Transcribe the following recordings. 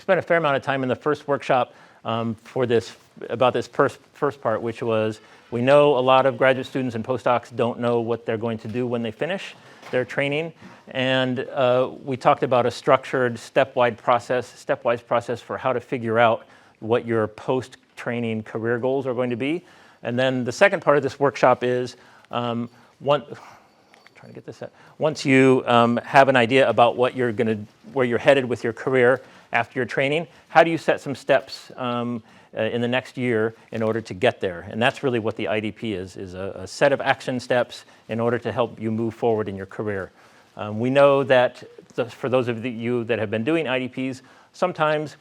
spent a fair amount of time in the first workshop about this first part, which was, we know a lot of graduate students and postdocs don't know what they're going to do when they finish their training. And we talked about a structured stepwise process for how to figure out what your post-training career goals are going to be. And then the second part of this workshop is, once you have an idea about where you're headed with your career after your training, how do you set some steps in the next year in order to get there? And that's really what the IDP is a set of action steps in order to help you move forward in your career. We know that for those of you that have been doing IDPs, sometimes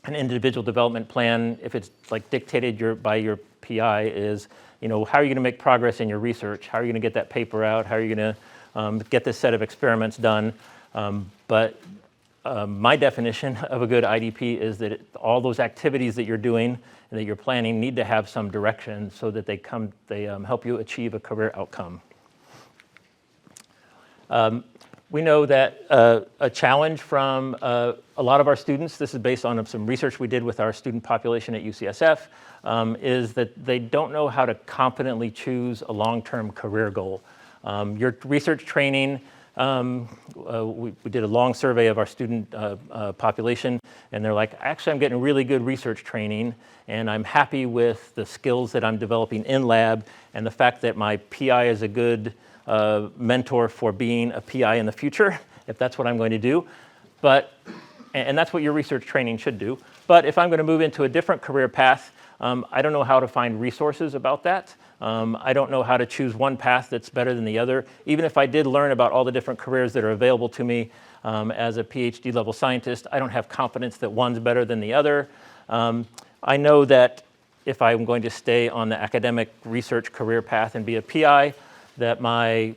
an individual development plan, if it's like dictated by your PI, is, how are you going to make progress in your research? How are you going to get that paper out? How are you going to get this set of experiments done? But my definition of a good IDP is that all those activities that you're doing and that you're planning need to have some direction so that they help you achieve a career outcome. We know that a challenge from a lot of our students, this is based on some research we did with our student population at UCSF, is that they don't know how to confidently choose a long-term career goal. Your research training, we did a long survey of our student population, and they're like, actually, I'm getting really good research training, and I'm happy with the skills that I'm developing in lab, and the fact that my PI is a good mentor for being a PI in the future, if that's what I'm going to do. And that's what your research training should do. But if I'm going to move into a different career path, I don't know how to find resources about that. I don't know how to choose one path that's better than the other. Even if I did learn about all the different careers that are available to me as a PhD level scientist, I don't have confidence that one's better than the other. I know that if I'm going to stay on the academic research career path and be a PI, that my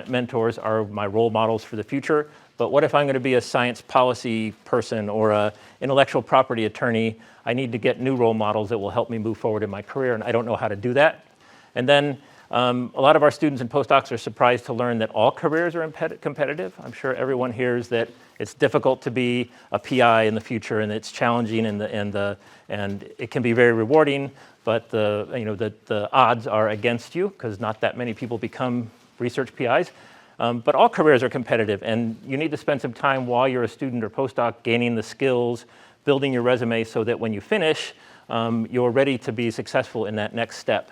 mentors are my role models for the future. But what if I'm going to be a science policy person or an intellectual property attorney? I need to get new role models that will help me move forward in my career, and I don't know how to do that. And then a lot of our students and postdocs are surprised to learn that all careers are competitive. I'm sure everyone hears that it's difficult to be a PI in the future, and it's challenging, and it can be very rewarding, but the odds are against you because not that many people become research PIs. But all careers are competitive, and you need to spend some time while you're a student or postdoc gaining the skills, building your resume so that when you finish, you're ready to be successful in that next step.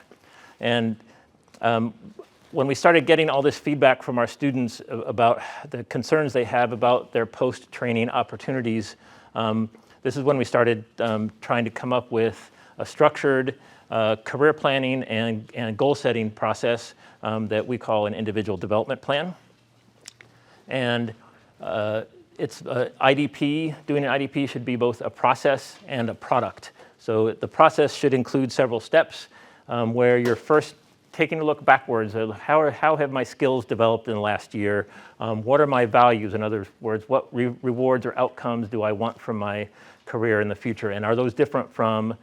And when we started getting all this feedback from our students about the concerns they have about their post-training opportunities, this is when we started trying to come up with a structured career planning and goal-setting process that we call an individual development plan. And it's IDP. Doing an IDP should be both a process and a product. So the process should include several steps where you're first taking a look backwards. How have my skills developed in the last year? What are my values? In other words, what rewards or outcomes do I want from my career in the future? And are those different from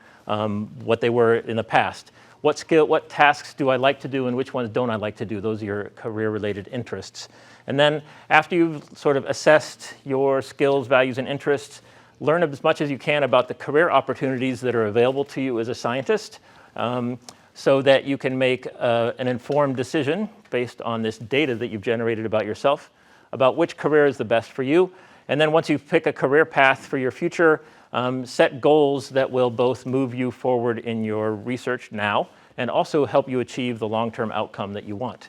what they were in the past? What tasks do I like to do and which ones don't I like to do? Those are your career-related interests. And then after you've sort of assessed your skills, values, and interests, learn as much as you can about the career opportunities that are available to you as a scientist so that you can make an informed decision based on this data that you've generated about yourself about which career is the best for you. And then once you pick a career path for your future, set goals that will both move you forward in your research now and also help you achieve the long-term outcome that you want.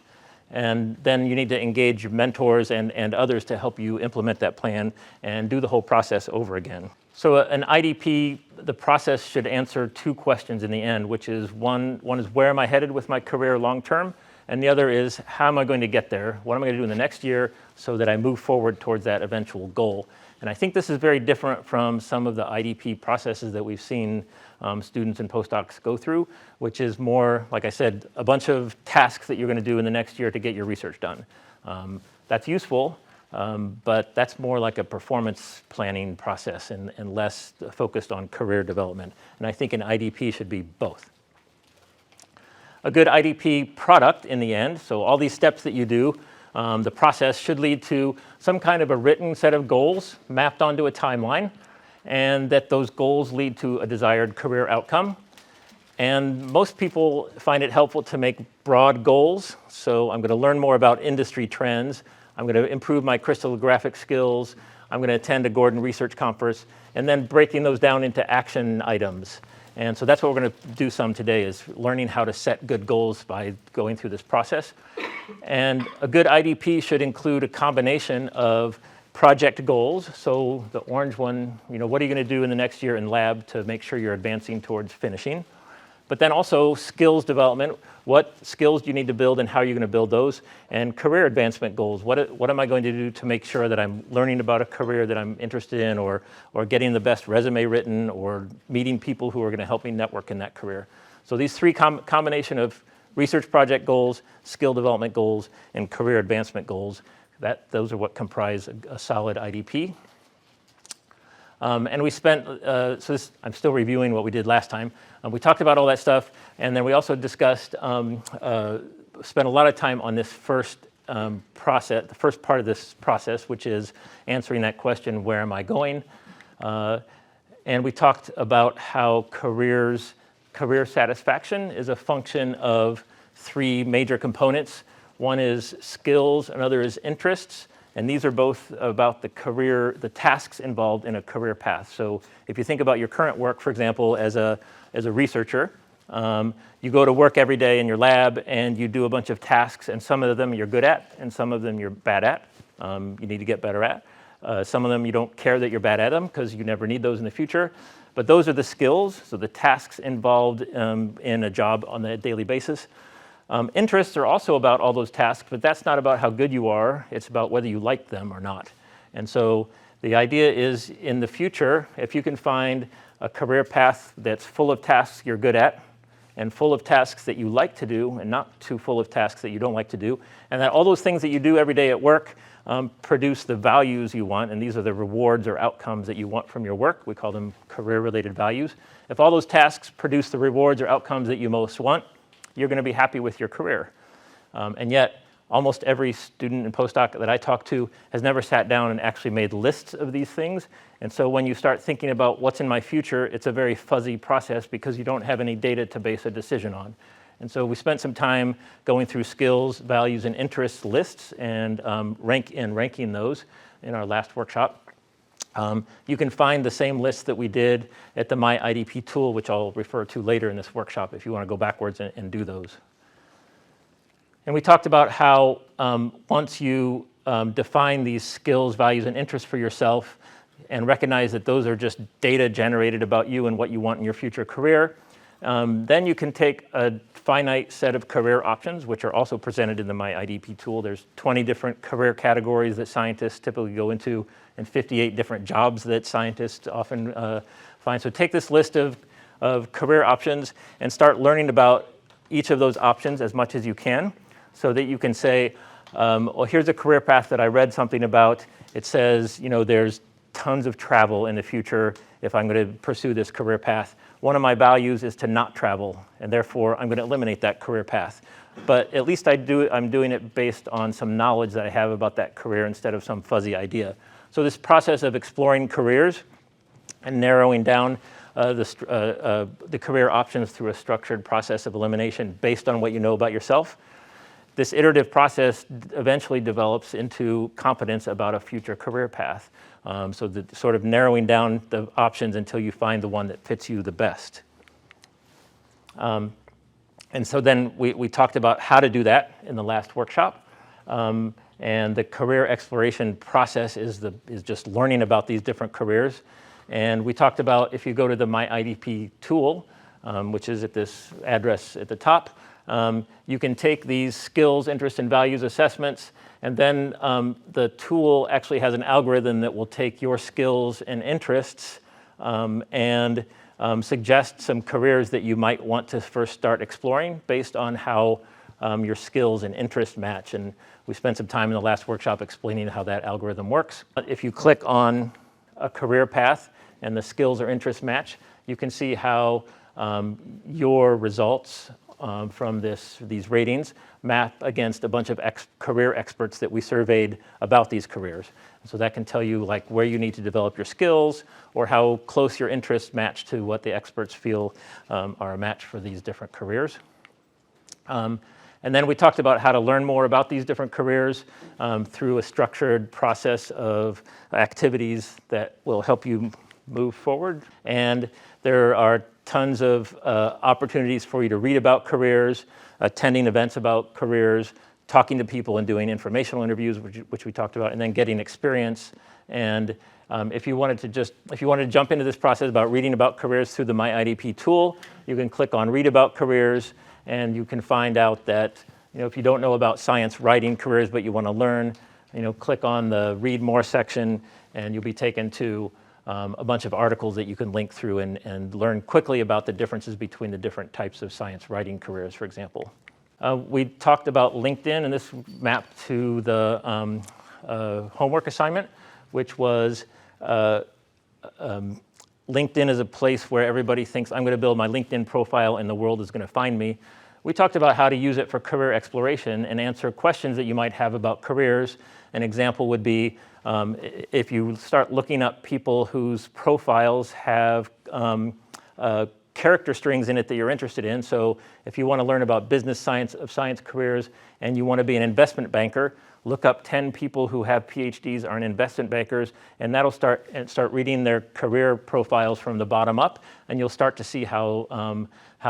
And then you need to engage mentors and others to help you implement that plan and do the whole process over again. So an IDP, the process should answer two questions in the end, which is one is where am I headed with my career long-term? And the other is how am I going to get there? What am I going to do in the next year so that I move forward towards that eventual goal? And I think this is very different from some of the IDP processes that we've seen students and postdocs go through, which is more, like I said, a bunch of tasks that you're going to do in the next year to get your research done. That's useful, but that's more like a performance planning process and less focused on career development. And I think an IDP should be both. A good IDP product in the end, so all these steps that you do, The process should lead to some kind of a written set of goals mapped onto a timeline, and that those goals lead to a desired career outcome. And most people find it helpful to make broad goals. So I'm going to learn more about industry trends. I'm going to improve my crystallographic skills. I'm going to attend a Gordon Research Conference, and then breaking those down into action items. And so that's what we're going to do some today, is learning how to set good goals by going through this process. And a good IDP should include a combination of project goals. So the orange one, what are you going to do in the next year in lab to make sure you're advancing towards finishing? But then also skills development. What skills do you need to build and how are you going to build those? And career advancement goals. What am I going to do to make sure that I'm learning about a career that I'm interested in, or getting the best resume written, or meeting people who are going to help me network in that career? So these three combination of research project goals, skill development goals, and career advancement goals, those are what comprise a solid IDP. And we spent, I'm still reviewing what we did last time. We talked about all that stuff, and then we also discussed, spent a lot of time on this first process, the first part of this process, which is answering that question, where am I going? And we talked about how career satisfaction is a function of three major components. One is skills, another is interests. And these are both about the tasks involved in a career path. So if you think about your current work, for example, as a researcher, you go to work every day in your lab and you do a bunch of tasks, and some of them you're good at and some of them you're bad at. You need to get better at. Some of them you don't care that you're bad at them because you never need those in the future. But those are the skills, so the tasks involved in a job on a daily basis. Interests are also about all those tasks, but that's not about how good you are. It's about whether you like them or not. And so the idea is, in the future, if you can find a career path that's full of tasks you're good at and full of tasks that you like to do and not too full of tasks that you don't like to do, and that all those things that you do every day at work produce the values you want, and these are the rewards or outcomes that you want from your work. We call them career-related values. If all those tasks produce the rewards or outcomes that you most want, you're going to be happy with your career. And yet, almost every student and postdoc that I talk to has never sat down and actually made lists of these things. And so when you start thinking about what's in my future, it's a very fuzzy process because you don't have any data to base a decision on. And so we spent some time going through skills, values, and interests lists and ranking those in our last workshop. You can find the same list that we did at the myIDP tool, which I'll refer to later in this workshop if you want to go backwards and do those. And we talked about how once you define these skills, values, and interests for yourself and recognize that those are just data generated about you and what you want in your future career, then you can take a finite set of career options, which are also presented in the myIDP tool. There's 20 different career categories that scientists typically go into, and 58 different jobs that scientists often find. So take this list of career options and start learning about each of those options as much as you can, so that you can say, well, here's a career path that I read something about. It says, there's tons of travel in the future if I'm going to pursue this career path. One of my values is to not travel, and therefore I'm going to eliminate that career path. But at least I'm doing it based on some knowledge that I have about that career instead of some fuzzy idea. So this process of exploring careers and narrowing down the career options through a structured process of elimination based on what you know about yourself, this iterative process eventually develops into competence about a future career path. So the sort of narrowing down the options until you find the one that fits you the best. And so then we talked about how to do that in the last workshop. And the career exploration process is just learning about these different careers. And we talked about, if you go to the myIDP tool, which is at this address at the top, you can take these skills, interests, and values assessments, and then the tool actually has an algorithm that will take your skills and interests and suggest some careers that you might want to first start exploring based on how your skills and interests match. And we spent some time in the last workshop explaining how that algorithm works. If you click on a career path and the skills or interests match, you can see how your results from these ratings map against a bunch of career experts that we surveyed about these careers. So that can tell you like where you need to develop your skills or how close your interests match to what the experts feel are a match for these different careers. And then we talked about how to learn more about these different careers through a structured process of activities that will help you move forward. And there are tons of opportunities for you to read about careers, attending events about careers, talking to people and doing informational interviews, which we talked about, and then getting experience. And if you wanted to jump into this process about reading about careers through the myIDP tool, you can click on Read About Careers, and you can find out that if you don't know about science writing careers but you want to learn, click on the Read More section, and you'll be taken to a bunch of articles that you can link through and learn quickly about the differences between the different types of science writing careers, for example. We talked about LinkedIn, and this mapped to the homework assignment, which was LinkedIn is a place where everybody thinks, I'm going to build my LinkedIn profile and the world is going to find me. We talked about how to use it for career exploration and answer questions that you might have about careers. An example would be if you start looking up people whose profiles have character strings in it that you're interested in. So if you want to learn about business science careers and you want to be an investment banker, look up 10 people who have PhDs, are investment bankers, and that'll start reading their career profiles from the bottom up, and you'll start to see how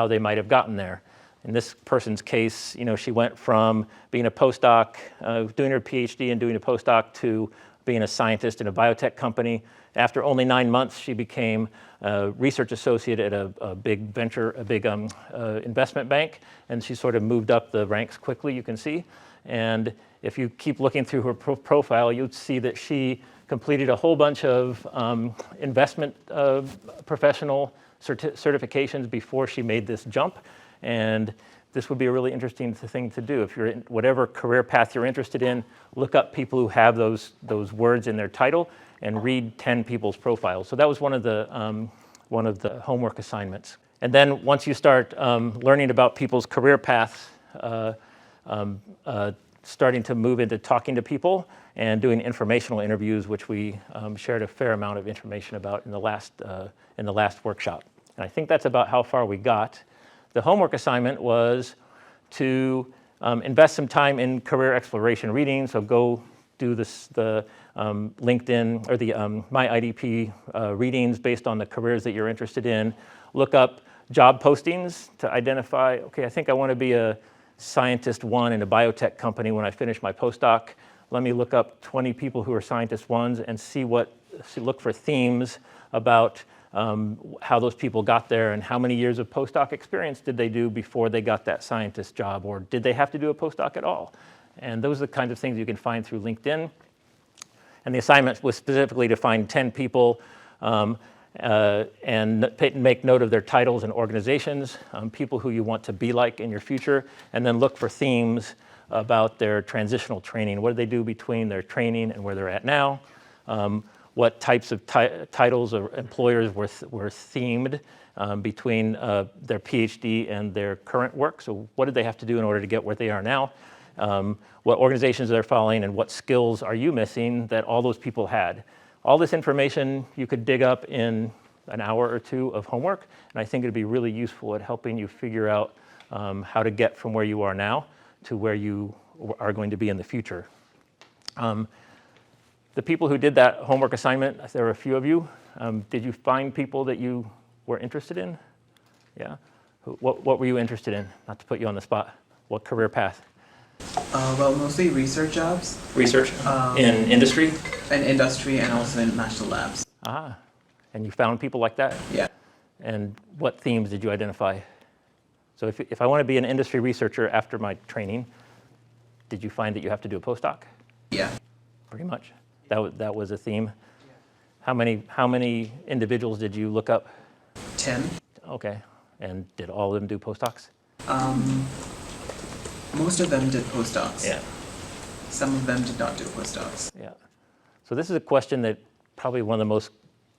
they might have gotten there. In this person's case, she went from being a postdoc, doing her PhD and doing a postdoc, to being a scientist in a biotech company. After only 9 months, she became a research associate at a big investment bank, and she sort of moved up the ranks quickly, you can see. And if you keep looking through her profile, you'd see that she completed a whole bunch of investment professional certifications before she made this jump. And this would be a really interesting thing to do. If you're in whatever career path you're interested in, look up people who have those words in their title and read 10 people's profiles. So that was one of the homework assignments. And then once you start learning about people's career paths, starting to move into talking to people and doing informational interviews, which we shared a fair amount of information about in the last workshop. And I think that's about how far we got. The homework assignment was to invest some time in career exploration reading. So go do the LinkedIn or the myIDP readings based on the careers that you're interested in. Look up job postings to identify, okay, I think I want to be a scientist 1 in a biotech company when I finish my postdoc. Let me look up 20 people who are scientist 1s and look for themes about how those people got there and how many years of postdoc experience did they do before they got that scientist job, or did they have to do a postdoc at all? And those are the kinds of things you can find through LinkedIn. And the assignment was specifically to find 10 people and make note of their titles and organizations, people who you want to be like in your future, and then look for themes about their transitional training. What did they do between their training and where they're at now? What types of titles or employers were themed between their PhD and their current work? So what did they have to do in order to get where they are now? What organizations they're following, and what skills are you missing that all those people had? All this information you could dig up in an hour or two of homework, and I think it'd be really useful at helping you figure out how to get from where you are now to where you are going to be in the future. The people who did that homework assignment, there were a few of you. Did you find people that you were interested in? Yeah? What were you interested in? Not to put you on the spot. What career path? Well, mostly research jobs. Research? In industry? In industry and also in national labs. Ah, and you found people like that? Yeah. And what themes did you identify? So if I want to be an industry researcher after my training, did you find that you have to do a postdoc? Yeah. Pretty much. That was a theme. Yeah. How many individuals did you look up? 10. Okay. And did all of them do postdocs? Most of them did postdocs. Yeah. Some of them did not do postdocs. Yeah. So this is a question that probably one of the most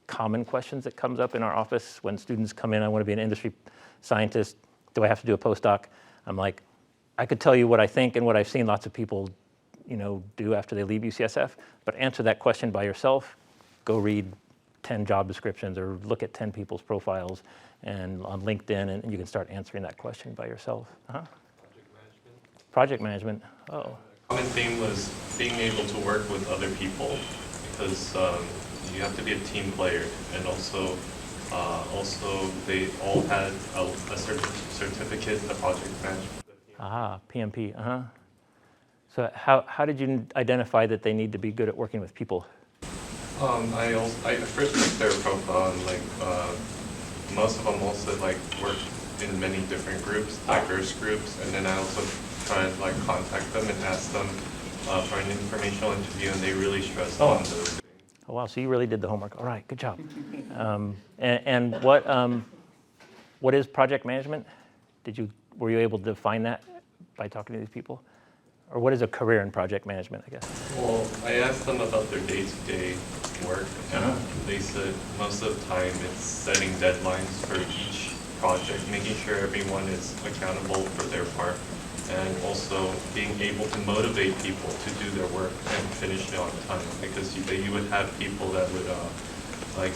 common questions that comes up in our office when students come in. I want to be an industry scientist. do I have to do a postdoc? I'm like, I could tell you what I think and what I've seen lots of people do after they leave UCSF, but answer that question by yourself. Go read 10 job descriptions or look at 10 people's profiles and on LinkedIn, and you can start answering that question by yourself. Project management. Oh. Common theme was being able to work with other people, because you have to be a team player, and also they all had a certificate in project management. PMP. So how did you identify that they need to be good at working with people? I first looked their profile, and most of them also work in many different groups, diverse groups, and then I also tried to contact them and ask them for an informational interview, and they really stressed on those things. Oh wow! So you really did the homework. All right, good job. And what is project management? Were you able to define that by talking to these people? Or what is a career in project management, I guess? Well, I asked them about their day-to-day work, and they said most of the time it's setting deadlines for each project, making sure everyone is accountable for their part, and also being able to motivate people to do their work and finish it on time. Because you would have people that would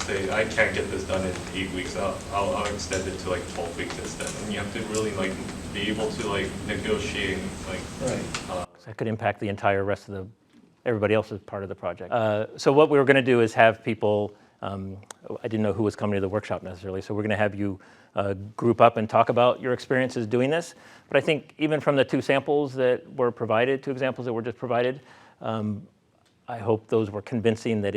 say, I can't get this done in 8 weeks, I'll extend it to 12 weeks instead. And you have to really be able to negotiate That could impact the entire rest of everybody else's part of the project. So what we were going to do is have people, I didn't know who was coming to the workshop necessarily, so we're going to have you group up and talk about your experiences doing this. But I think even from the two examples that were just provided, I hope those were convincing that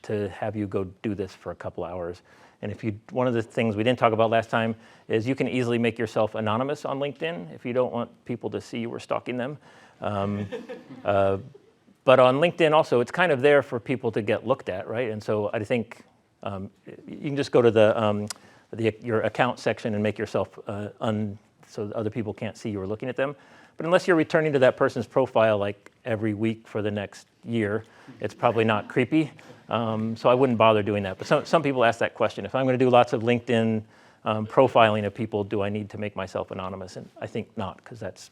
to have you go do this for a couple hours. And one of the things we didn't talk about last time is you can easily make yourself anonymous on LinkedIn if you don't want people to see you were stalking them. But on LinkedIn also, it's kind of there for people to get looked at, right? And so I think you can just go to your account section and make yourself so other people can't see you were looking at them. But unless you're returning to that person's profile every week for the next year, it's probably not creepy. So I wouldn't bother doing that. But some people ask that question. If I'm going to do lots of LinkedIn profiling of people, do I need to make myself anonymous? And I think not, because that's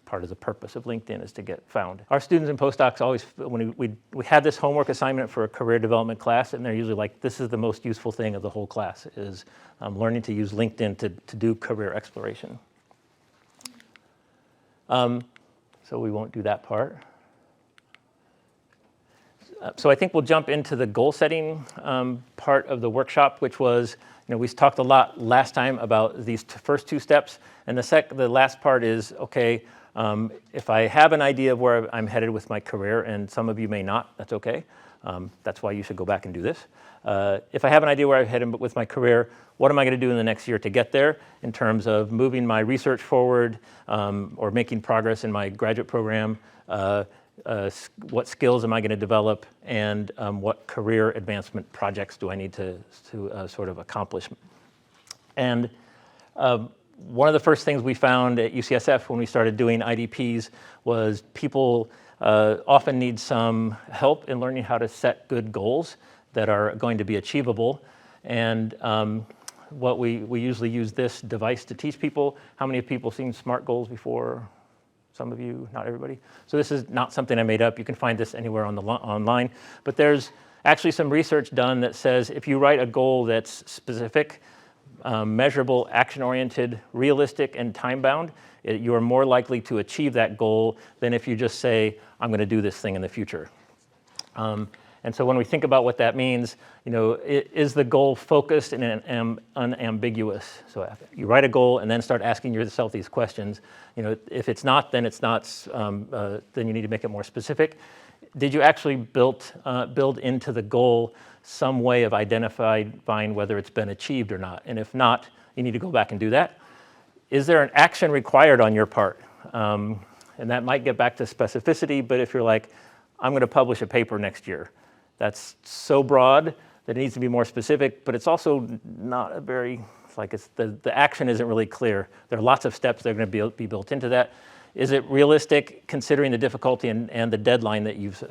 part of the purpose of LinkedIn is to get found. Our students and postdocs always, when we had this homework assignment for a career development class, and they're usually this is the most useful thing of the whole class, is learning to use LinkedIn to do career exploration. So we won't do that part. So I think we'll jump into the goal setting part of the workshop, which was, we talked a lot last time about these first two steps, and the last part is, okay, if I have an idea of where I'm headed with my career, and some of you may not, that's okay. That's why you should go back and do this. If I have an idea where I'm headed with my career, what am I going to do in the next year to get there in terms of moving my research forward or making progress in my graduate program? What skills am I going to develop, and what career advancement projects do I need to sort of accomplish? And one of the first things we found at UCSF when we started doing IDPs was people often need some help in learning how to set good goals that are going to be achievable. And what we usually use this device to teach people. How many people seen SMART goals before? Some of you, not everybody. So this is not something I made up. You can find this anywhere online. But there's actually some research done that says if you write a goal that's specific, measurable, action-oriented, realistic, and time-bound, you are more likely to achieve that goal than if you just say, I'm going to do this thing in the future. And so when we think about what that means, is the goal focused and unambiguous? So you write a goal and then start asking yourself these questions. If it's not, then it's not. Then you need to make it more specific. Did you actually build into the goal some way of identifying whether it's been achieved or not? And if not, you need to go back and do that. Is there an action required on your part? And that might get back to specificity, but if you're like, I'm going to publish a paper next year, that's so broad that it needs to be more specific, but it's also not a very, the action isn't really clear. There are lots of steps that are going to be built into that. Is it realistic considering the difficulty and the deadline that you've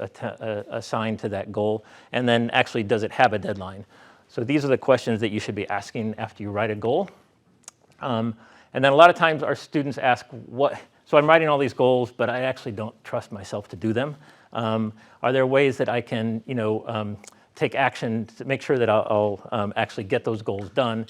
assigned to that goal? And then actually, does it have a deadline? So these are the questions that you should be asking after you write a goal. And And then a lot of times our students ask, so I'm writing all these goals, but I actually don't trust myself to do them. Are there ways that I can, take action to make sure that I'll actually get those goals done?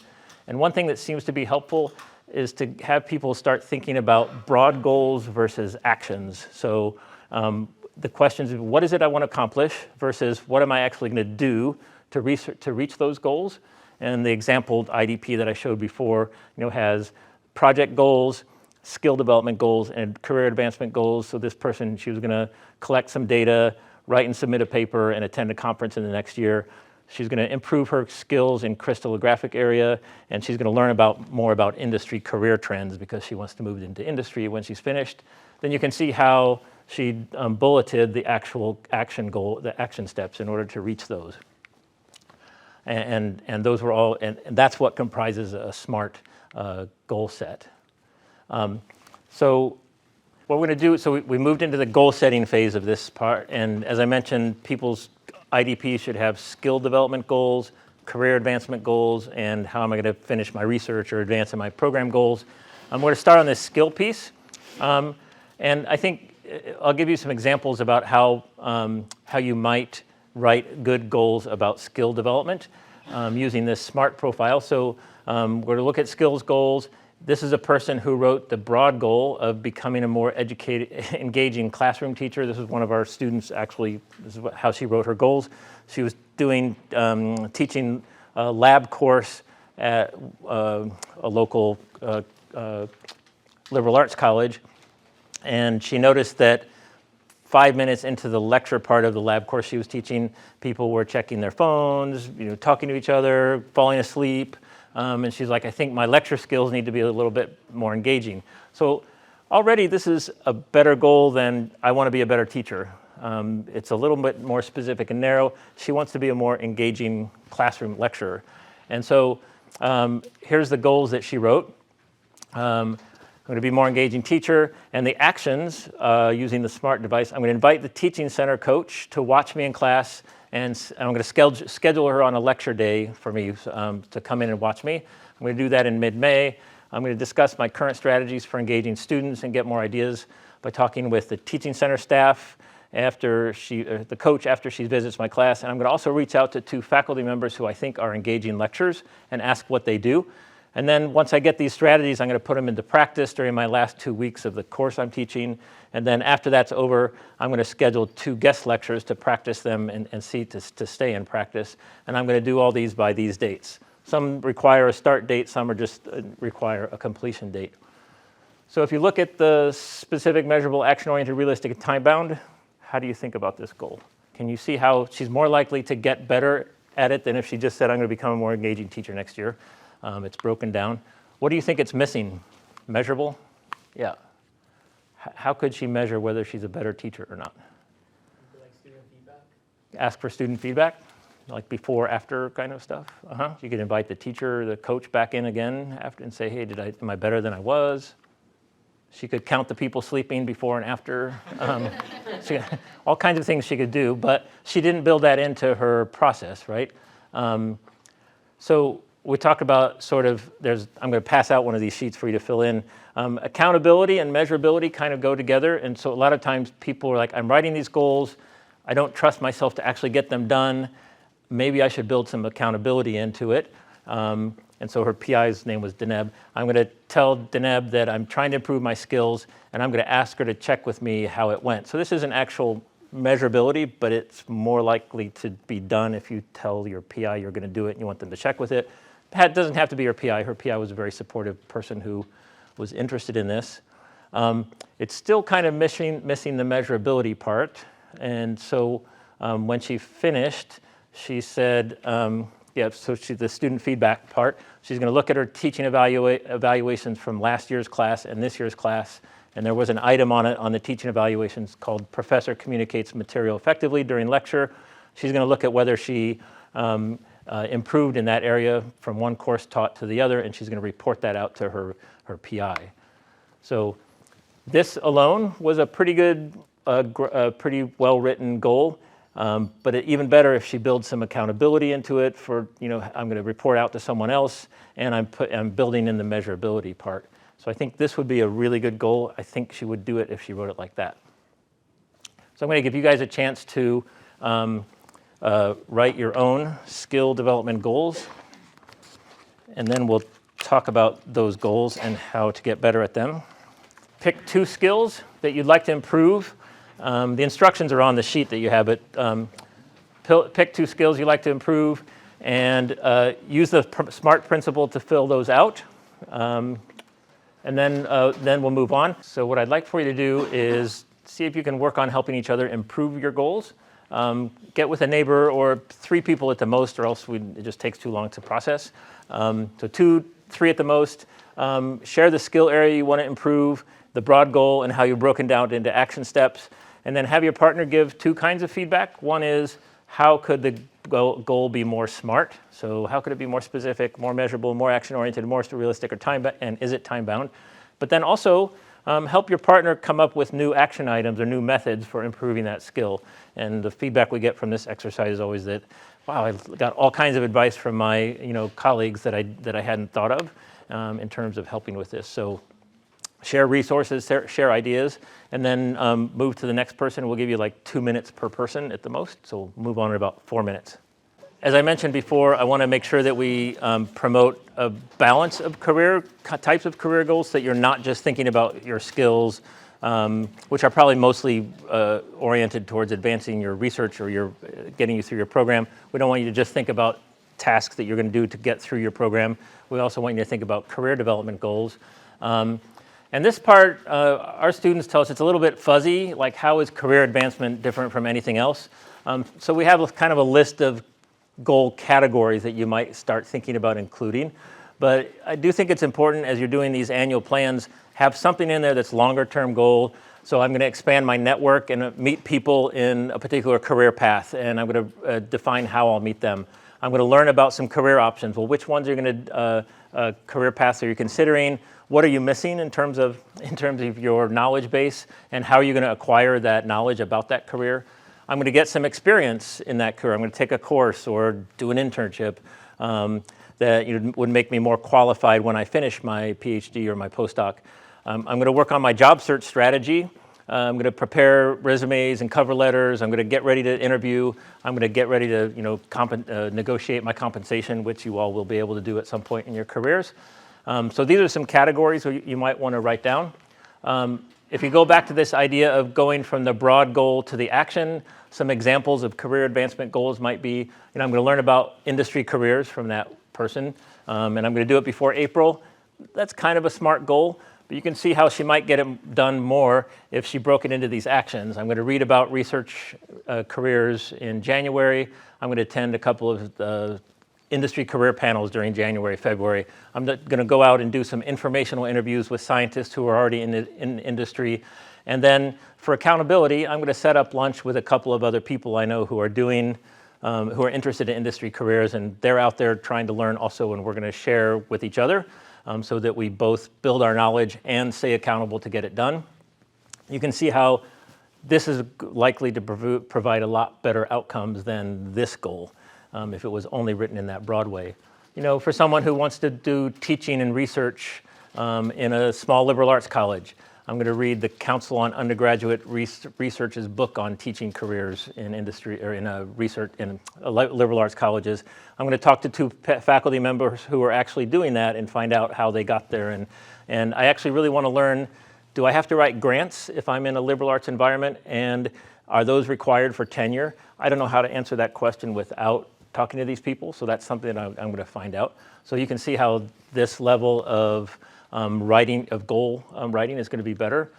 And one thing that seems to be helpful is to have people start thinking about broad goals versus actions. So the questions of what is it I want to accomplish versus what am I actually going to do to reach those goals? And the example IDP that I showed before, has project goals, skill development goals, and career advancement goals. So this person, she was going to collect some data, write and submit a paper, and attend a conference in the next year. She's going to improve her skills in crystallographic area, and she's going to learn more about industry career trends because she wants to move into industry when she's finished. Then you can see how she bulleted the actual action goal, the action steps in order to reach those. And those were all, and that's what comprises a SMART goal set. So what we're going to do, so we moved into the goal setting phase of this part, and as I mentioned, people's IDP should have skill development goals, career advancement goals, and how am I going to finish my research or advance in my program goals. I'm going to start on this skill piece, and I think I'll give you some examples about how you might write good goals about skill development using this SMART profile. So we're going to look at skills goals. This is a person who wrote the broad goal of becoming a more educated, engaging classroom teacher. This is one of our students, actually. This is how she wrote her goals. She was doing teaching a lab course at a local liberal arts college, and she noticed that 5 minutes into the lecture part of the lab course she was teaching, people were checking their phones, talking to each other, falling asleep. And she's like, I think my lecture skills need to be a little bit more engaging. So already this is a better goal than I want to be a better teacher. It's a little bit more specific and narrow. She wants to be a more engaging classroom lecturer. And so here's the goals that she wrote. I'm going to be a more engaging teacher. And the actions using the SMART device, I'm going to invite the teaching center coach to watch me in class, and I'm going to schedule her on a lecture day for me to come in and watch me. I'm going to do that in mid-May. I'm going to discuss my current strategies for engaging students and get more ideas by talking with the teaching center staff after the coach after she visits my class. And I'm going to also reach out to 2 faculty members who I think are engaging lecturers and ask what they do. And then once I get these strategies, I'm going to put them into practice during my last 2 weeks of the course I'm teaching. And then after that's over, I'm going to schedule 2 guest lectures to practice them and see to stay in practice. And I'm going to do all these by these dates. Some require a start date, some are just require a completion date. So if you look at the specific, measurable, action-oriented, realistic, and time-bound, how do you think about this goal? Can you see how she's more likely to get better at it than if she just said, I'm going to become a more engaging teacher next year? It's broken down. What do you think it's missing? Measurable? Yeah. How could she measure whether she's a better teacher or not? Like student feedback? Ask for student feedback, like before, after kind of stuff. You could invite the teacher, the coach back in again after and say, hey, am I better than I was? She could count the people sleeping before and after. All kinds of things she could do, but she didn't build that into her process, right? So we talked about I'm going to pass out one of these sheets for you to fill in. Accountability and measurability kind of go together. And so a lot of times people are like, I'm writing these goals. I don't trust myself to actually get them done. Maybe I should build some accountability into it. And so her PI's name was Deneb. I'm going to tell Deneb that I'm trying to improve my skills, and I'm going to ask her to check with me how it went. So this isn't actual measurability, but it's more likely to be done if you tell your PI you're going to do it and you want them to check with it. It doesn't have to be her PI. Her PI was a very supportive person who was interested in this. It's still kind of missing the measurability part. And so when she finished, she said, the student feedback part, she's going to look at her teaching evaluations from last year's class and this year's class. And there was an item on it on the teaching evaluations called Professor Communicates Material Effectively During Lecture. She's going to look at whether she improved in that area from one course taught to the other, and she's going to report that out to her PI. So this alone was a pretty good, pretty well-written goal, but even better if she builds some accountability into it for, I'm going to report out to someone else, and I'm building in the measurability part. So I think this would be a really good goal. I think she would do it if she wrote it like that. So I'm going to give you guys a chance to write your own skill development goals, and then we'll talk about those goals and how to get better at them. Pick 2 skills that you'd like to improve. The instructions are on the sheet that you have, but pick 2 skills you'd like to improve and use the SMART principle to fill those out. And then we'll move on. So what I'd like for you to do is see if you can work on helping each other improve your goals. Get with a neighbor or 3 people at the most, or else it just takes too long to process. So 2, 3 at the most. Share the skill area you want to improve, the broad goal, and how you've broken down into action steps. And then have your partner give 2 kinds of feedback. One is, how could the goal be more SMART? So how could it be more specific, more measurable, more action-oriented, more realistic, or and is it time-bound? But then also, help your partner come up with new action items or new methods for improving that skill. And the feedback we get from this exercise is always that, wow, I got all kinds of advice from my colleagues that I hadn't thought of in terms of helping with this. So share resources, share ideas, and then move to the next person. We'll give you like 2 minutes per person at the most, so we'll move on in about 4 minutes. As I mentioned before, I want to make sure that we promote a balance of types of career goals, so that you're not just thinking about your skills, which are probably mostly oriented towards advancing your research or getting you through your program. We don't want you to just think about tasks that you're going to do to get through your program. We also want you to think about career development goals. And this part, our students tell us it's a little bit fuzzy, like how is career advancement different from anything else? So we have kind of a list of goal categories that you might start thinking about including. But I do think it's important as you're doing these annual plans, have something in there that's longer term goal. So I'm going to expand my network and meet people in a particular career path, and I'm going to define how I'll meet them. I'm going to learn about some career options. Well, which ones are going to career paths are you considering? What are you missing in terms of your knowledge base, and how are you going to acquire that knowledge about that career? I'm going to get some experience in that career. I'm going to take a course or do an internship that would make me more qualified when I finish my PhD or my postdoc. I'm going to work on my job search strategy. I'm going to prepare resumes and cover letters. I'm going to get ready to interview. I'm going to get ready to negotiate my compensation, which you all will be able to do at some point in your careers. So these are some categories you might want to write down. If you go back to this idea of going from the broad goal to the action, some examples of career advancement goals might be, I'm going to learn about industry careers from that person, and I'm going to do it before April. That's kind of a SMART goal, but you can see how she might get it done more if she broke it into these actions. I'm going to read about research careers in January. I'm going to attend a couple of industry career panels during January, February. I'm going to go out and do some informational interviews with scientists who are already in industry. And then for accountability, I'm going to set up lunch with a couple of other people I know who are interested in industry careers, and they're out there trying to learn also, and we're going to share with each other so that we both build our knowledge and stay accountable to get it done. You can see how this is likely to provide a lot better outcomes than this goal. If it was only written in that broad way. For someone who wants to do teaching and research in a small liberal arts college, I'm going to read the Council on Undergraduate Research's book on teaching careers in industry or in research in liberal arts colleges. I'm going to talk to 2 faculty members who are actually doing that and find out how they got there. And I actually really want to learn, do I have to write grants if I'm in a liberal arts environment, and are those required for tenure? I don't know how to answer that question without talking to these people, so that's something that I'm going to find out. So you can see how this level of goal writing is going to be better.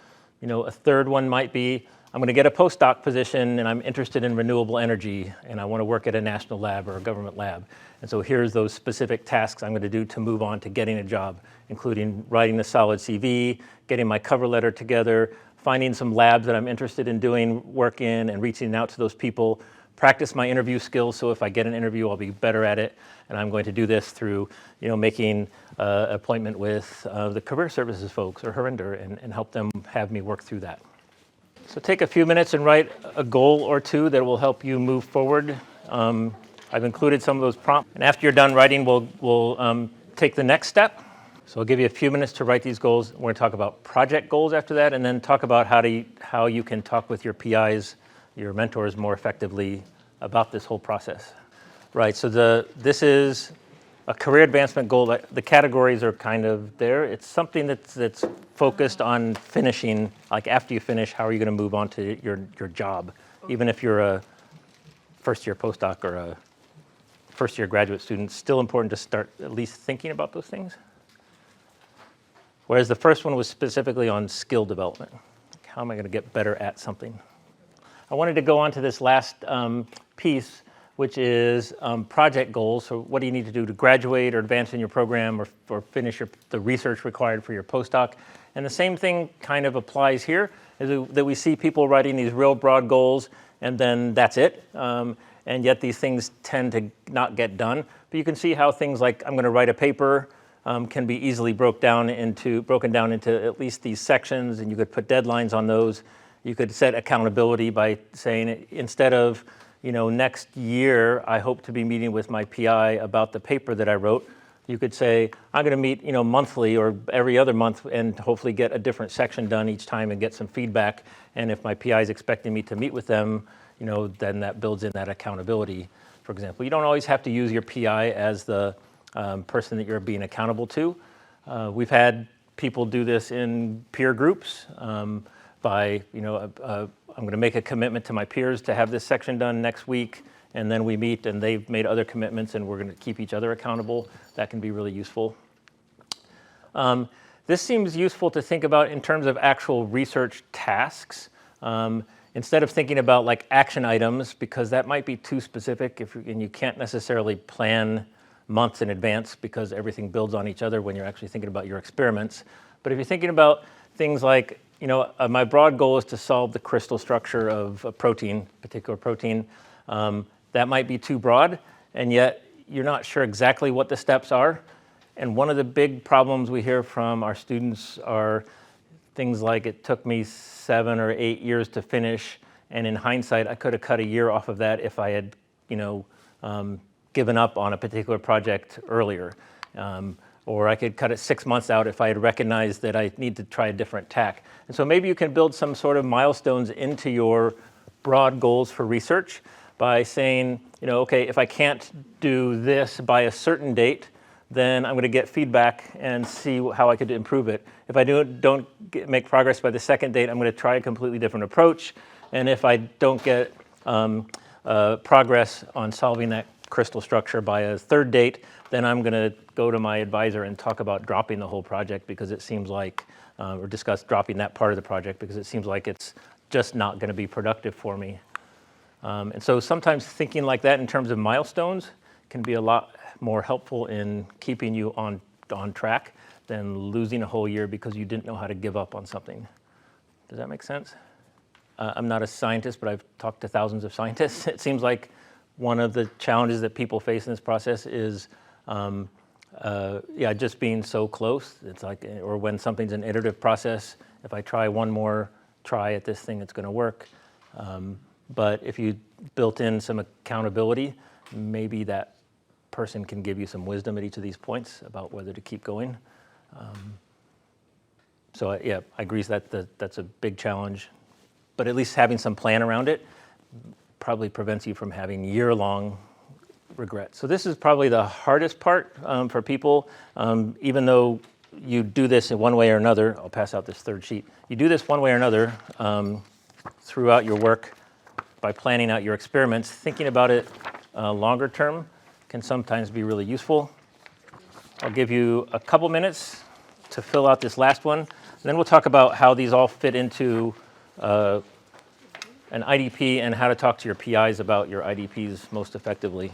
A third one might be, I'm going to get a postdoc position and I'm interested in renewable energy and I want to work at a national lab or a government lab. And so here's those specific tasks I'm going to do to move on to getting a job, including writing a solid CV, getting my cover letter together, finding some labs that I'm interested in doing work in and reaching out to those people, practice my interview skills, so if I get an interview, I'll be better at it. And I'm going to do this through, making an appointment with the career services folks or Harinder and help them have me work through that. So take a few minutes and write a goal or 2 that will help you move forward. I've included some of those prompts. And after you're done writing, we'll take the next step. So I'll give you a few minutes to write these goals. We're going to talk about project goals after that, and then talk about how you can talk with your PIs, your mentors, more effectively about this whole process. Right, so this is a career advancement goal. The categories are kind of there. It's something that's focused on finishing, like after you finish, how are you going to move on to your job? Even if you're a first-year postdoc or a first-year graduate student, still important to start at least thinking about those things. Whereas the first one was specifically on skill development. How am I going to get better at something? I wanted to go on to this last piece, which is project goals. So what do you need to do to graduate or advance in your program or finish the research required for your postdoc? And the same thing kind of applies here, is that we see people writing these real broad goals and then that's it. And yet these things tend to not get done. But you can see how things like I'm going to write a paper can be easily broken down into at least these sections, and you could put deadlines on those. You could set accountability by saying, instead of next year, I hope to be meeting with my PI about the paper that I wrote. You could say, I'm going to meet, monthly or every other month and hopefully get a different section done each time and get some feedback. And if my PI is expecting me to meet with them, then that builds in that accountability. For example, you don't always have to use your PI as the person that you're being accountable to. We've had people do this in peer groups by, I'm going to make a commitment to my peers to have this section done next week, and then we meet and they've made other commitments and we're going to keep each other accountable. That can be really useful. This seems useful to think about in terms of actual research tasks. Instead of thinking about like action items, because that might be too specific and you can't necessarily plan months in advance because everything builds on each other when you're actually thinking about your experiments. But if you're thinking about things like, my broad goal is to solve the crystal structure of a protein, particular protein. That might be too broad, and yet you're not sure exactly what the steps are. And one of the big problems we hear from our students are things like, it took me 7 or 8 years to finish, and in hindsight, I could have cut a year off of that if I had, given up on a particular project earlier. Or I could cut it 6 months out if I had recognized that I need to try a different tack. And so maybe you can build some sort of milestones into your broad goals for research by saying, okay, if I can't do this by a certain date, then I'm going to get feedback and see how I could improve it. If I don't make progress by the second date, I'm going to try a completely different approach. And if I don't get progress on solving that crystal structure by a third date, then I'm going to go to my advisor and talk about dropping the whole project because it seems like, or discuss dropping that part of the project because it seems like it's just not going to be productive for me. And so sometimes thinking like that in terms of milestones can be a lot more helpful in keeping you on track than losing a whole year because you didn't know how to give up on something. Does that make sense? I'm not a scientist, but I've talked to thousands of scientists. It seems like one of the challenges that people face in this process is just being so close. It's like, or when something's an iterative process, if I try one more try at this thing, it's going to work. But if you built in some accountability, maybe that person can give you some wisdom at each of these points about whether to keep going. I agree that's a big challenge. But at least having some plan around it probably prevents you from having year-long regret. So this is probably the hardest part for people, even though you do this in one way or another. I'll pass out this third sheet. You do this one way or another throughout your work by planning out your experiments. Thinking about it longer term can sometimes be really useful. I'll give you a couple minutes to fill out this last one, and then we'll talk about how these all fit into an IDP and how to talk to your PIs about your IDPs most effectively.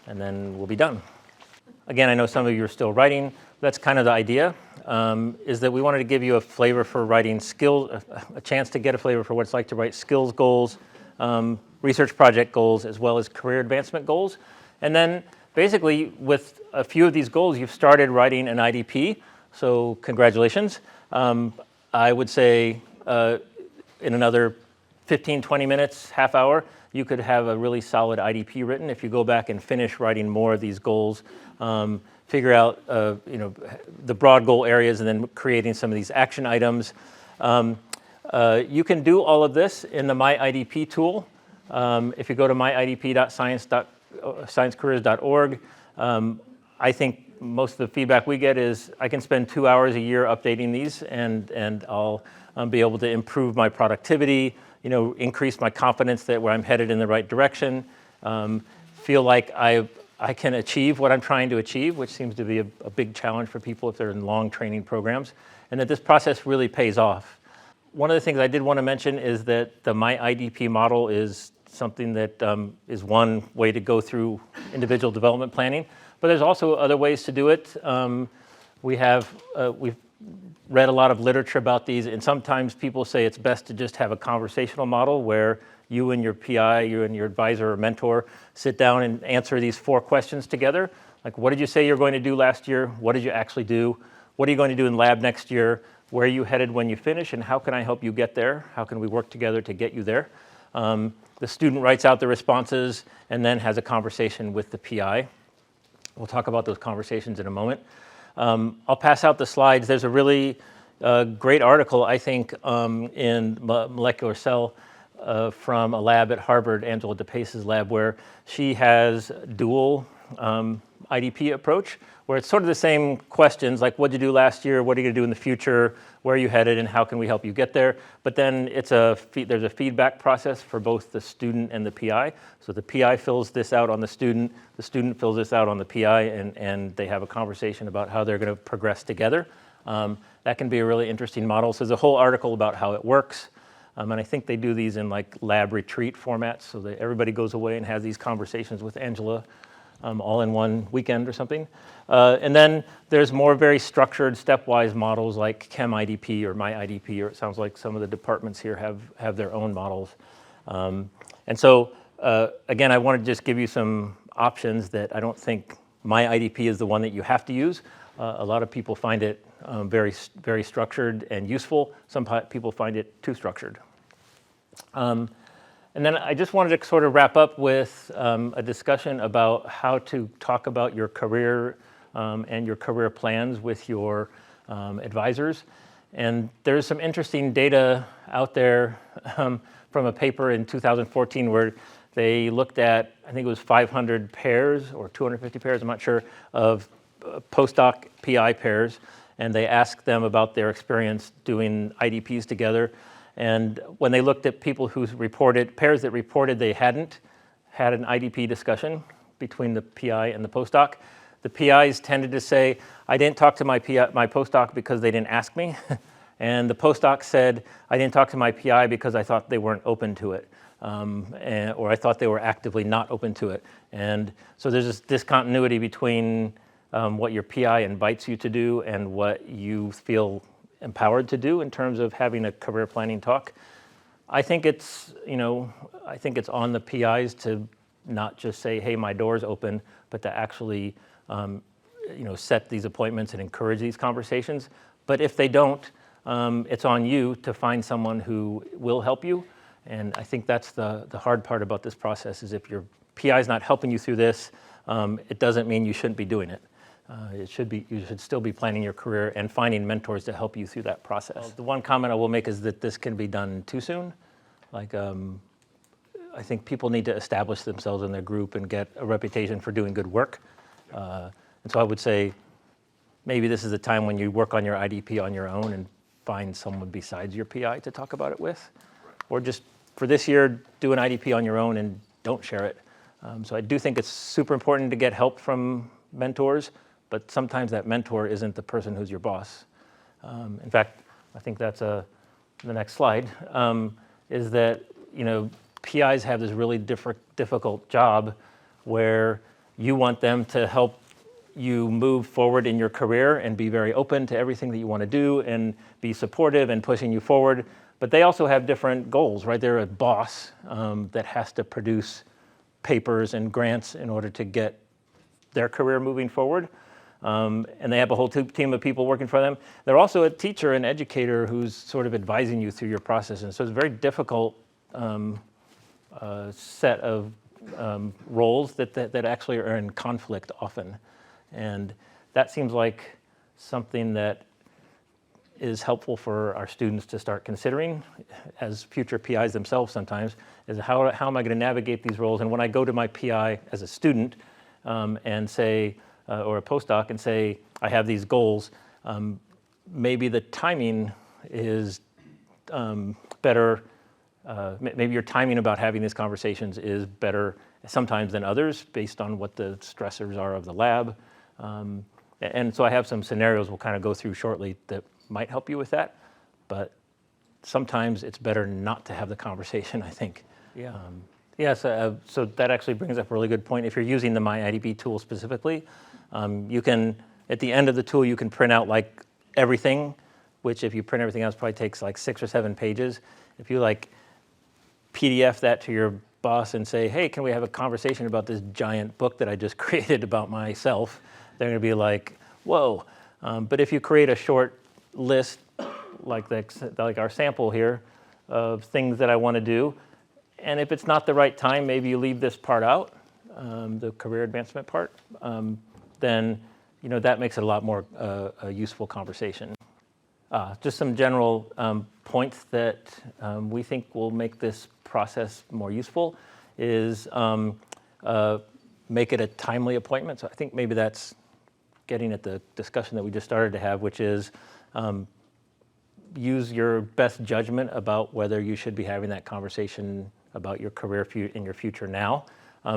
And then we'll be done. Again, I know some of you are still writing. That's kind of the idea, is that we wanted to give you a flavor for writing skills, a chance to get a flavor for what it's like to write skills goals, research project goals, as well as career advancement goals. And then basically with a few of these goals, you've started writing an IDP. So congratulations. I would say in another 15, 20 minutes, half hour, you could have a really solid IDP written if you go back and finish writing more of these goals. figure out the broad goal areas and then creating some of these action items. You can do all of this in the myIDP tool. If you go to myidp.sciencecareers.org, I think most of the feedback we get is I can spend 2 hours a year updating these, and I'll be able to improve my productivity, increase my confidence that where I'm headed in the right direction, feel like I can achieve what I'm trying to achieve, which seems to be a big challenge for people if they're in long training programs, and that this process really pays off. One of the things I did want to mention is that the myIDP model is something that is one way to go through individual development planning, but there's also other ways to do it. We've read a lot of literature about these, and sometimes people say it's best to just have a conversational model where you and your PI, you and your advisor or mentor sit down and answer these 4 questions together. Like, what did you say you were going to do last year? What did you actually do? What are you going to do in lab next year? Where are you headed when you finish, and how can I help you get there? How can we work together to get you there? The student writes out the responses and then has a conversation with the PI. We'll talk about those conversations in a moment. I'll pass out the slides. There's a really great article, I think, in Molecular Cell from a lab at Harvard, Angela DePace's lab, where she has dual IDP approach, where it's sort of the same questions, like what did you do last year, what are you going to do in the future, where are you headed, and how can we help you get there? But then there's a feedback process for both the student and the PI. So the PI fills this out on the student fills this out on the PI, and they have a conversation about how they're going to progress together. That can be a really interesting model. So there's a whole article about how it works. And I think they do these in like lab retreat formats, so that everybody goes away and has these conversations with Angela all in one weekend or something. And then there's more very structured stepwise models like ChemIDP or myIDP, or it sounds like some of the departments here have their own models. And so again, I want to just give you some options that I don't think myIDP is the one that you have to use. A lot of people find it very, very structured and useful. Some people find it too structured. And then I just wanted to sort of wrap up with a discussion about how to talk about your career and your career plans with your advisors. And there's some interesting data out there from a paper in 2014 where they looked at, I think it was 500 pairs or 250 pairs, I'm not sure, of postdoc PI pairs, and they asked them about their experience doing IDPs together. And when they looked at people who reported, pairs that reported they hadn't had an IDP discussion between the PI and the postdoc, the PIs tended to say, I didn't talk to my postdoc because they didn't ask me. And the postdoc said, I didn't talk to my PI because I thought they weren't open to it. Or I thought they were actively not open to it. And so there's this discontinuity between what your PI invites you to do and what you feel empowered to do in terms of having a career planning talk. I think it's on the PIs to not just say, hey, my door's open, but to actually set these appointments and encourage these conversations. But if they don't, it's on you to find someone who will help you. And I think that's the hard part about this process, is if your PI is not helping you through this, it doesn't mean you shouldn't be doing it. You should still be planning your career and finding mentors to help you through that process. The one comment I will make is that this can be done too soon. Like, I think people need to establish themselves in their group and get a reputation for doing good work. And so I would say maybe this is the time when you work on your IDP on your own and find someone besides your PI to talk about it with. Or just for this year, do an IDP on your own and don't share it. So I do think it's super important to get help from mentors, but sometimes that mentor isn't the person who's your boss. In fact, I think that's the next slide, is that PIs have this really difficult job where you want them to help you move forward in your career and be very open to everything that you want to do and be supportive and pushing you forward. But they also have different goals, right? They're a boss that has to produce papers and grants in order to get their career moving forward. And they have a whole team of people working for them. They're also a teacher and educator who's sort of advising you through your process. And so it's a very difficult set of roles that actually are in conflict often. And that seems like something that is helpful for our students to start considering as future PIs themselves sometimes, is how am I going to navigate these roles? And when I go to my PI as a student and say, or a postdoc and say, I have these goals, maybe the timing is better, maybe your timing about having these conversations is better sometimes than others based on what the stressors are of the lab. And so I have some scenarios we'll kind of go through shortly that might help you with that, but sometimes it's better not to have the conversation, I think. Yeah. So that actually brings up a really good point. If you're using the myIDP tool specifically, you can, at the end of the tool, you can print out like everything, which if you print everything out, probably takes like 6 or 7 pages. If you like PDF that to your boss and say, hey, can we have a conversation about this giant book that I just created about myself? They're going to be like, whoa. But if you create a short list, like our sample here, of things that I want to do, and if it's not the right time, maybe you leave this part out, the career advancement part, then that makes it a lot more a useful conversation. Just some general points that we think will make this process more useful is make it a timely appointment. So I think maybe that's getting at the discussion that we just started to have, which is use your best judgment about whether you should be having that conversation about your career in your future now.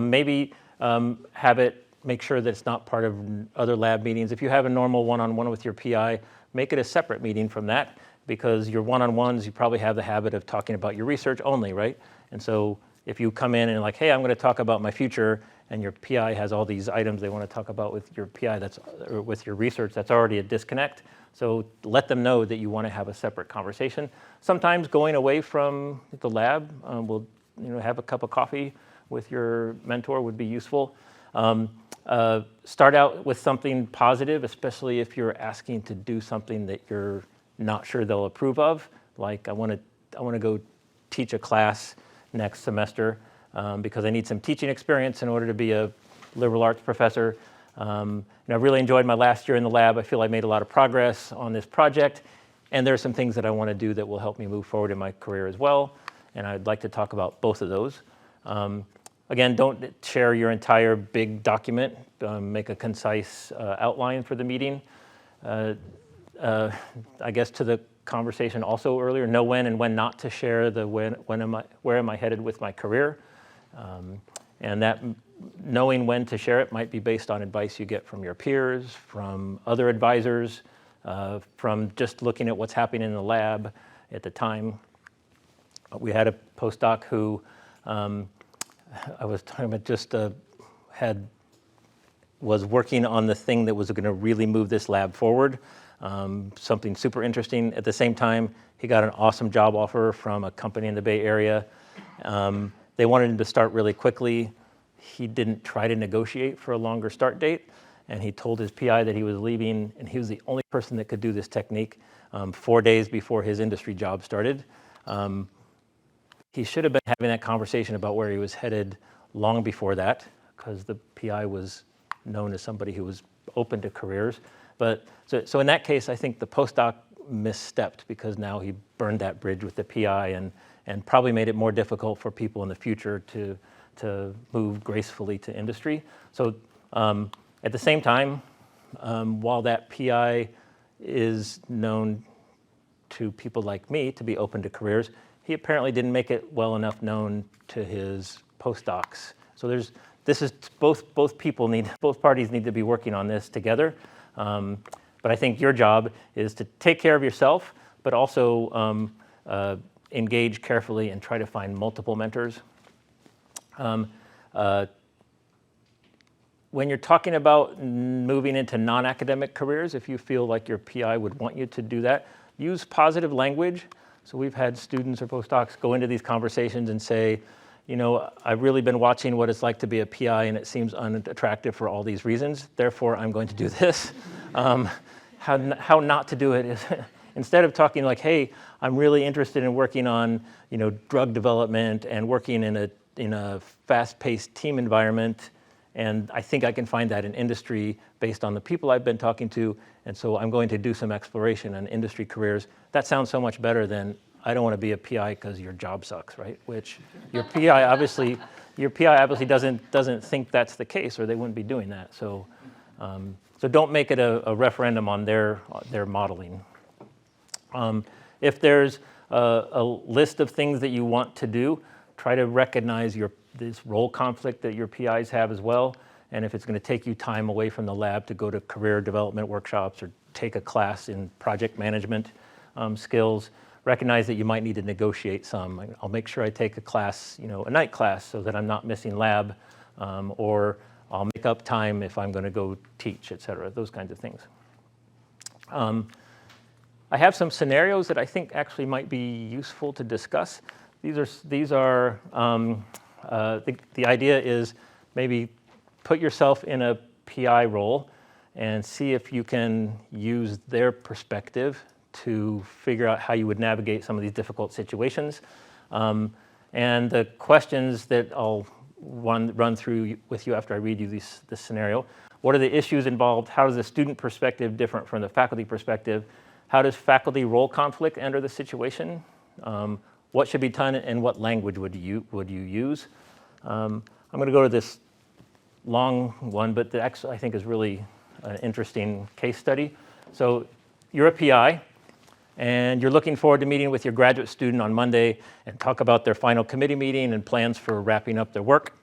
Maybe make sure that it's not part of other lab meetings. If you have a normal one-on-one with your PI, make it a separate meeting from that, because your one-on-ones, you probably have the habit of talking about your research only, right? And so if you come in and like, hey, I'm going to talk about my future, and your PI has all these items they want to talk about with your PI, or with your research, that's already a disconnect. So let them know that you want to have a separate conversation. Sometimes going away from the lab, we'll have a cup of coffee with your mentor would be useful. Start out with something positive, especially if you're asking to do something that you're not sure they'll approve of. Like I want to go teach a class next semester because I need some teaching experience in order to be a liberal arts professor. I really enjoyed my last year in the lab. I feel I made a lot of progress on this project, and there are some things that I want to do that will help me move forward in my career as well, and I'd like to talk about both of those. Again, don't share your entire big document. Make a concise outline for the meeting. I guess to the conversation also earlier, know when and when not to share the where am I headed with my career. And that knowing when to share it might be based on advice you get from your peers, from other advisors, from just looking at what's happening in the lab at the time. We had a postdoc who I was talking about just was working on the thing that was going to really move this lab forward, something super interesting. At the same time, he got an awesome job offer from a company in the Bay Area. They wanted him to start really quickly. He didn't try to negotiate for a longer start date, and he told his PI that he was leaving, and he was the only person that could do this technique 4 days before his industry job started. He should have been having that conversation about where he was headed long before that, because the PI was known as somebody who was open to careers. But so in that case, I think the postdoc misstepped, because now he burned that bridge with the PI and probably made it more difficult for people in the future to move gracefully to industry. So at the same time, while that PI is known to people like me to be open to careers, he apparently didn't make it well enough known to his postdocs. So both parties need to be working on this together. But I think your job is to take care of yourself, but also engage carefully and try to find multiple mentors. When you're talking about moving into non-academic careers, if you feel like your PI would want you to do that, use positive language. So we've had students or postdocs go into these conversations and say, I've really been watching what it's like to be a PI, and it seems unattractive for all these reasons. Therefore, I'm going to do this. How not to do it is instead of talking like, hey, I'm really interested in working on drug development and working in a fast-paced team environment, And I think I can find that in industry based on the people I've been talking to. And so I'm going to do some exploration on industry careers. That sounds so much better than I don't want to be a PI because your job sucks, right? Which your PI obviously doesn't think that's the case, or they wouldn't be doing that. So, so don't make it a referendum on their modeling. If there's a list of things that you want to do, try to recognize this role conflict that your PIs have as well. And if it's going to take you time away from the lab to go to career development workshops or take a class in project management skills, recognize that you might need to negotiate some. I'll make sure I take a class, a night class, so that I'm not missing lab, or I'll make up time if I'm going to go teach, et cetera, those kinds of things. I have some scenarios that I think actually might be useful to discuss. These are the idea is maybe put yourself in a PI role and see if you can use their perspective to figure out how you would navigate some of these difficult situations. And the questions that I'll run through with you after I read you this scenario. What are the issues involved? How is the student perspective different from the faculty perspective? How does faculty role conflict enter the situation? What should be done and what language would you use? I'm going to go to this long one, but the actually I think is really an interesting case study. So you're a PI, and you're looking forward to meeting with your graduate student on Monday and talk about their final committee meeting and plans for wrapping up their work.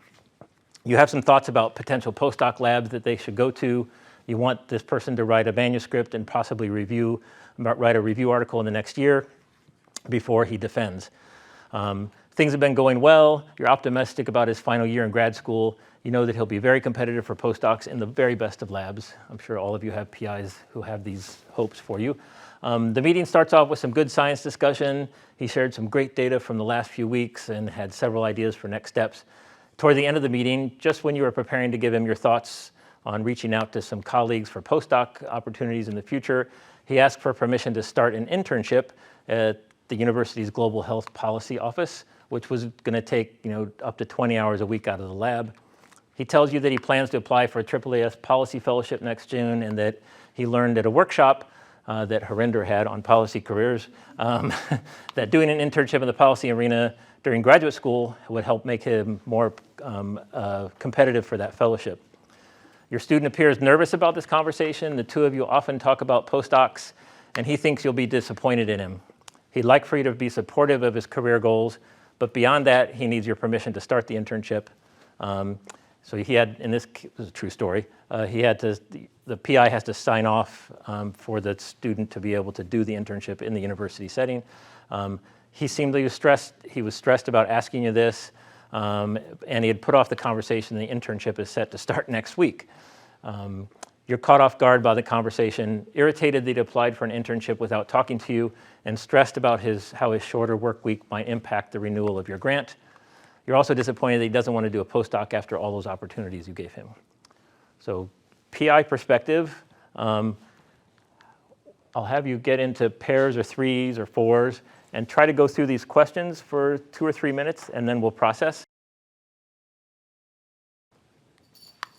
You have some thoughts about potential postdoc labs that they should go to. You want this person to write a manuscript and possibly write a review article in the next year before he defends. Things have been going well. You're optimistic about his final year in grad school. You know that he'll be very competitive for postdocs in the very best of labs. I'm sure all of you have PIs who have these hopes for you. The meeting starts off with some good science discussion. He shared some great data from the last few weeks and had several ideas for next steps. Toward the end of the meeting, just when you were preparing to give him your thoughts on reaching out to some colleagues for postdoc opportunities in the future, he asked for permission to start an internship at the university's Global Health Policy Office, which was going to take up to 20 hours a week out of the lab. He tells you that he plans to apply for a AAAS policy fellowship next June, and that he learned at a workshop that Harinder had on policy careers that doing an internship in the policy arena during graduate school would help make him more competitive for that fellowship. Your student appears nervous about this conversation. The two of you often talk about postdocs, and he thinks you'll be disappointed in him. He'd like for you to be supportive of his career goals, but beyond that, he needs your permission to start the internship. So he had, and this is a true story, the PI has to sign off for the student to be able to do the internship in the university setting. He seemed he was stressed about asking you this, and he had put off the conversation. The internship is set to start next week. You're caught off guard by the conversation, irritated that he'd applied for an internship without talking to you, and stressed about how his shorter work week might impact the renewal of your grant. You're also disappointed that he doesn't want to do a postdoc after all those opportunities you gave him. So PI perspective, I'll have you get into pairs or threes or fours and try to go through these questions for 2 or 3 minutes, and then we'll process.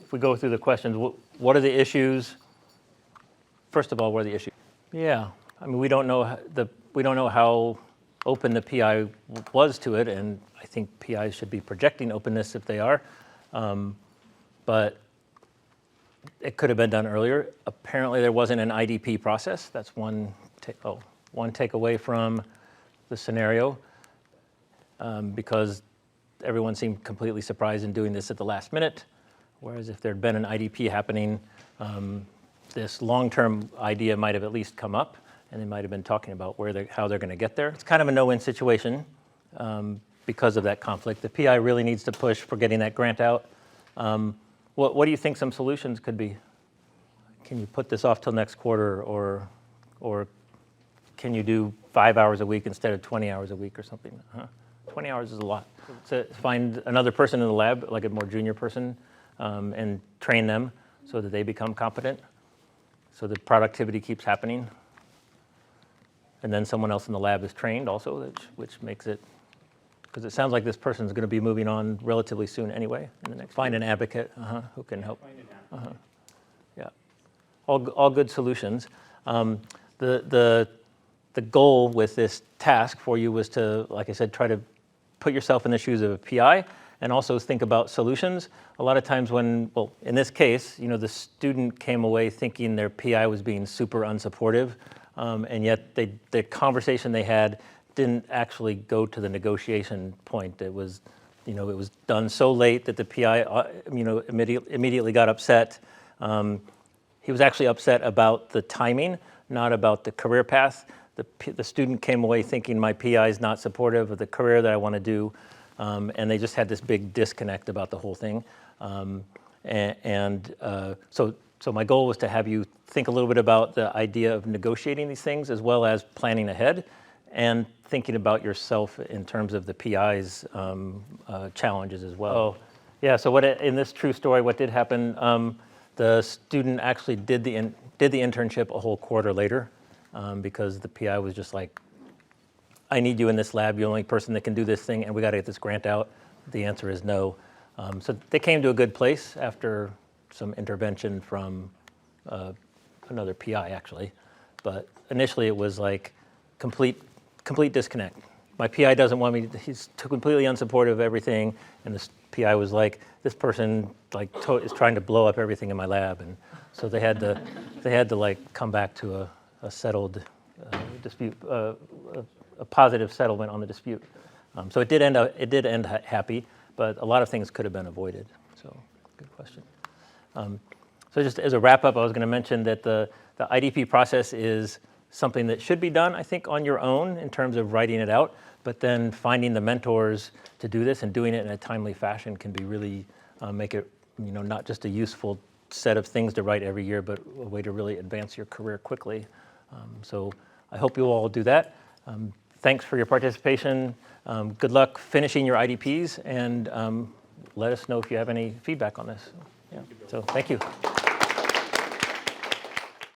If we go through the questions, what are the issues? First of all, what are the issues? Yeah, I mean, we don't know how open the PI was to it, and I think PIs should be projecting openness if they are, but it could have been done earlier. Apparently, there wasn't an IDP process. That's one takeaway from the scenario, because everyone seemed completely surprised in doing this at the last minute. Whereas if there'd been an IDP happening, this long-term idea might have at least come up, and they might have been talking about how they're going to get there. It's kind of a no-win situation because of that conflict. The PI really needs to push for getting that grant out. What do you think some solutions could be? Can you put this off till next quarter, or can you do 5 hours a week instead of 20 hours a week or something? 20 hours is a lot. So find another person in the lab, like a more junior person, and train them so that they become competent, so that productivity keeps happening. And then someone else in the lab is trained also, which makes it Because it sounds like this person's going to be moving on relatively soon anyway. In the next, find an advocate who can help. Yeah, all good solutions. The goal with this task for you was to, like I said, try to put yourself in the shoes of a PI and also think about solutions. A lot of times when, well, in this case, the student came away thinking their PI was being super unsupportive, and yet the conversation they had didn't actually go to the negotiation point. It was, it was done so late that the PI, immediately got upset. He was actually upset about the timing, not about the career path. The student came away thinking my PI is not supportive of the career that I want to do, and they just had this big disconnect about the whole thing. So my goal was to have you think a little bit about the idea of negotiating these things as well as planning ahead and thinking about yourself in terms of the PI's challenges as well. Oh, yeah, so in this true story, what did happen, the student actually did the internship a whole quarter later because the PI was just like, I need you in this lab, you're the only person that can do this thing, and we got to get this grant out. The answer is no. So they came to a good place after some intervention from another PI, actually. But initially it was like complete disconnect. My PI doesn't want me, he's completely unsupportive of everything, and this PI was like, this person is trying to blow up everything in my lab, and so they had to come back to a settled dispute, a positive settlement on the dispute. So it did end happy, but a lot of things could have been avoided. So good question. So just as a wrap up, I was going to mention that the IDP process is something that should be done, I think, on your own in terms of writing it out, but then finding the mentors to do this and doing it in a timely fashion can be really make it, not just a useful set of things to write every year, but a way to really advance your career quickly. So I hope you all do that. Thanks for your participation. Good luck finishing your IDPs, and let us know if you have any feedback on this. Yeah. So thank you.